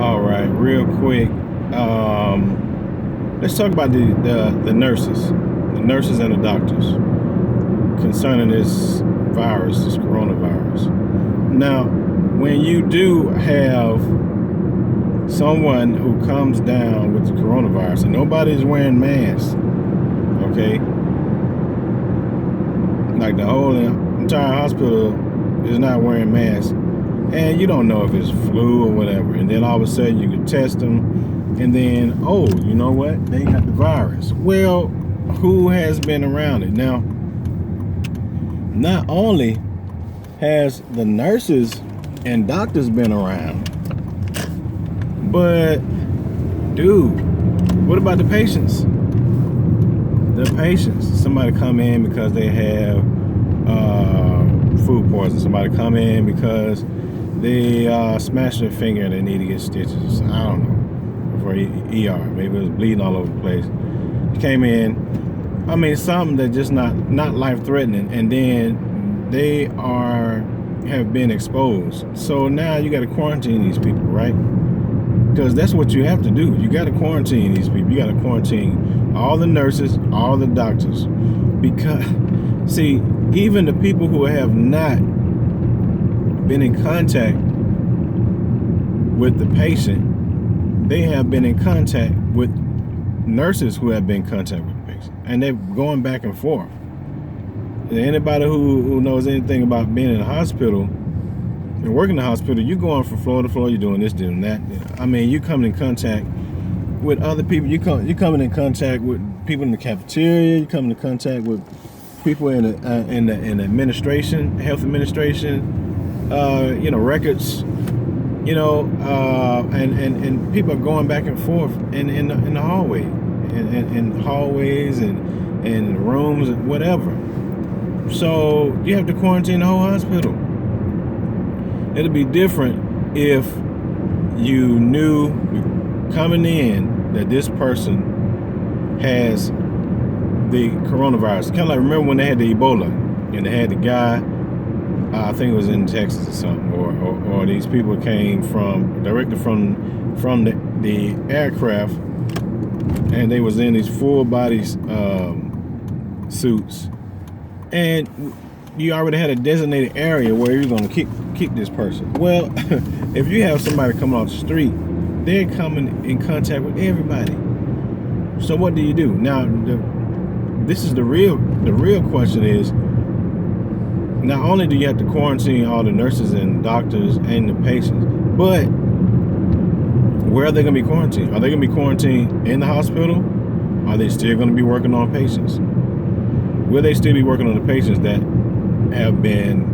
All right, real quick. Let's talk about the nurses and the doctors concerning this virus, this coronavirus. Now, when you do have someone who comes down with the coronavirus and nobody's wearing masks, okay, like the whole entire hospital is not wearing masks, and you don't know if it's flu or whatever, and then all of a sudden you can test them, and then, oh, you know what, they got the virus. Well, who has been around it? Now, not only has the nurses and doctors been around, but dude, what about the patients? The patients, somebody come in because they have food poisoning, somebody come in because they smashed their finger and they need to get stitches. I don't know, for ER. Maybe it was bleeding all over the place. Came in, I mean, something that just not life-threatening, and then they have been exposed. So now you got to quarantine these people, right? Because that's what you have to do. You got to quarantine these people. You got to quarantine all the nurses, all the doctors. Because, see, even the people who have not been in contact with the patient, they have been in contact with nurses who have been in contact with the patient. And they're going back and forth. Anybody who knows anything about being in a hospital and working in the hospital, you're going from floor to floor, you're doing this, doing that. I mean, you're coming in contact with other people. You're coming in contact with people in the cafeteria. You're coming in contact with people in the administration, health administration, records, and people are going back and forth in the hallway, in hallways and rooms and whatever. So you have to quarantine the whole hospital. It'll be different if you knew coming in that this person has the coronavirus. Kind of like, remember when they had the Ebola and they had the guy, I think it was in Texas or something, or these people came directly from the aircraft, and they was in these full body suits, and you already had a designated area where you're going to keep this person. Well, if you have somebody coming off the street, they're coming in contact with everybody. So what do you do now? This is the real question is, not only do you have to quarantine all the nurses and doctors and the patients, but where are they going to be quarantined? Are they going to be quarantined in the hospital? Are they still going to be working on patients? Will they still be working on the patients that have been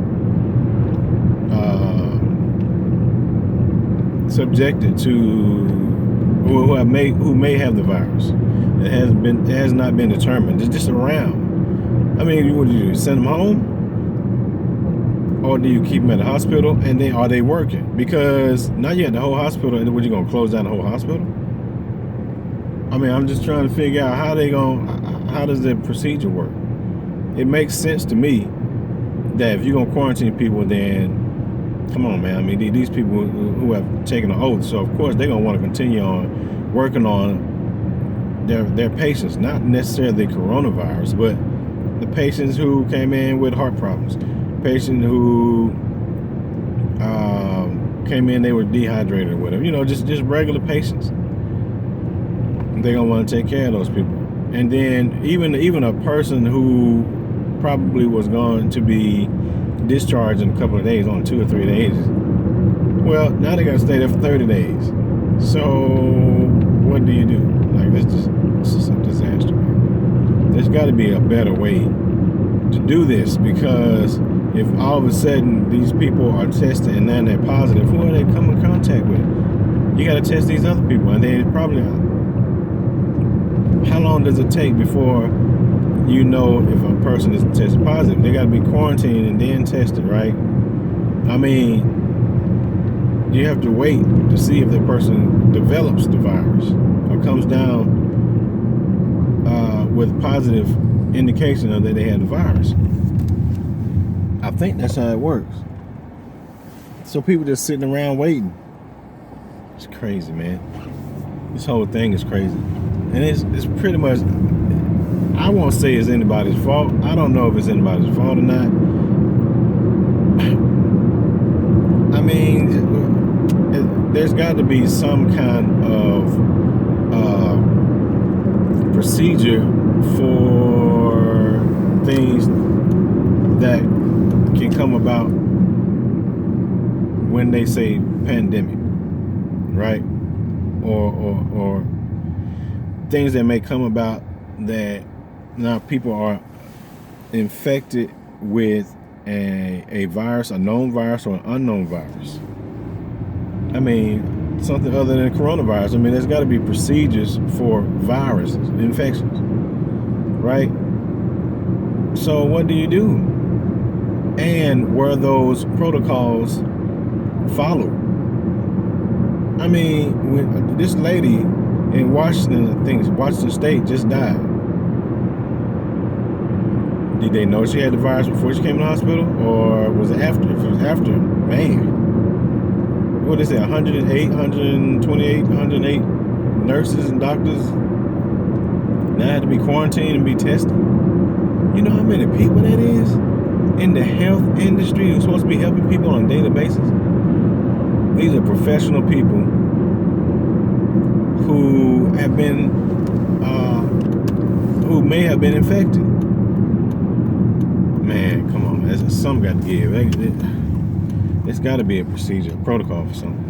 subjected to, who may have the virus? It has not been determined. It's just around. I mean, what do you do? Send them home? Or do you keep them at the hospital, and then are they working? Because now you have the whole hospital, and what, you gonna close down the whole hospital? I mean, I'm just trying to figure out how does the procedure work? It makes sense to me that if you're gonna quarantine people, then come on, man. I mean, these people who have taken an oath, so of course they're gonna want to continue on working on their patients, not necessarily the coronavirus, but the patients who came in with heart problems. Patient who came in, they were dehydrated or whatever, just regular patients. They're gonna want to take care of those people. And then even a person who probably was going to be discharged in a couple of days, on 2 or 3 days, well, now they gotta stay there for 30 days. So what do you do? Like, this is a disaster, man. There's got to be a better way to do this, because if all of a sudden these people are tested and then they're positive, who are they come in contact with? You got to test these other people, and then probably, how long does it take before you know if a person is tested positive? They got to be quarantined and then tested, right? I mean, you have to wait to see if the person develops the virus or comes down with positive indication of that they had the virus. I think that's how it works. So people just sitting around waiting. It's crazy, man. This whole thing is crazy. And it's pretty much, I won't say it's anybody's fault. I don't know if it's anybody's fault or not. I mean, there's got to be some kind of procedure for things that can come about when they say pandemic, right? Or things that may come about that now people are infected with a virus, a known virus or an unknown virus. I mean, something other than coronavirus. I mean, there's got to be procedures for viruses, infections, right? So what do you do? And were those protocols followed? I mean, when this lady in Washington State just died. Did they know she had the virus before she came to the hospital, or was it after? If it was after, man, what did they say? 108, 128, 108 nurses and doctors now had to be quarantined and be tested. You know how many people that is in the health industry who's supposed to be helping people on a daily basis? These are professional people who have been, who may have been infected. Man, come on, man. Something got to give. It's got to be a procedure, a protocol for something.